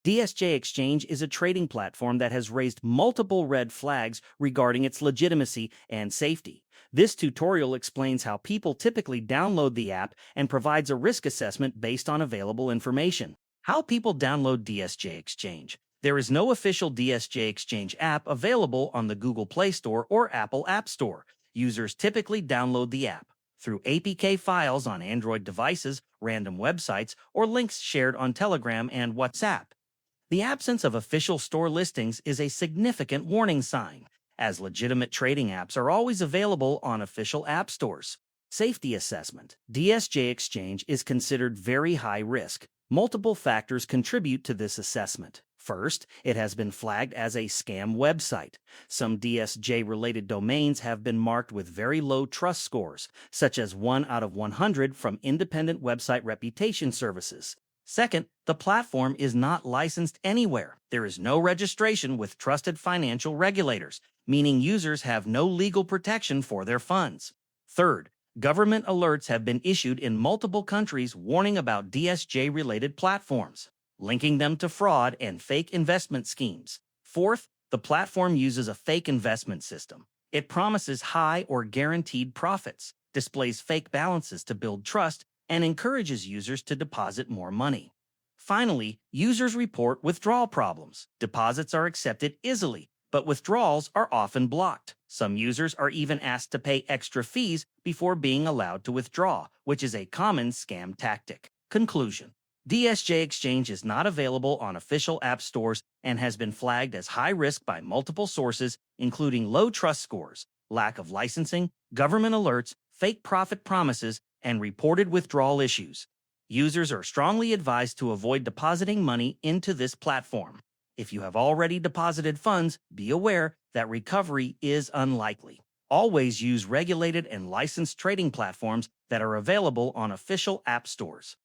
DSJ Exchange is a trading platform that has raised multiple red flags regarding its legitimacy and safety. This tutorial explains how people typically download the app and provides a risk assessment based on available information. How people download DSJ Exchange. There is no official DSJ Exchange app available on the Google Play Store or Apple App Store. Users typically download the app through APK files on Android devices, random websites, or links shared on Telegram and WhatsApp. The absence of official store listings is a significant warning sign, as legitimate trading apps are always available on official app stores. Safety assessment. DSJ Exchange is considered very high risk. Multiple factors contribute to this assessment. First, it has been flagged as a scam website. Some DSJ-related domains have been marked with very low trust scores, such as 1 out of 100 from independent website reputation services. Second, the platform is not licensed anywhere. There is no registration with trusted financial regulators, meaning users have no legal protection for their funds. Third, government alerts have been issued in multiple countries warning about DSJ-related platforms, linking them to fraud and fake investment schemes. Fourth, the platform uses a fake investment system. It promises high or guaranteed profits, displays fake balances to build trust, and encourages users to deposit more money. Finally, users report withdrawal problems. Deposits are accepted easily, but withdrawals are often blocked. Some users are even asked to pay extra fees before being allowed to withdraw, which is a common scam tactic. Conclusion. DSJ Exchange is not available on official app stores and has been flagged as high risk by multiple sources, including low trust scores, lack of licensing, government alerts, fake profit promises, and reported withdrawal issues. Users are strongly advised to avoid depositing money into this platform. If you have already deposited funds, be aware that recovery is unlikely. Always use regulated and licensed trading platforms that are available on official app stores.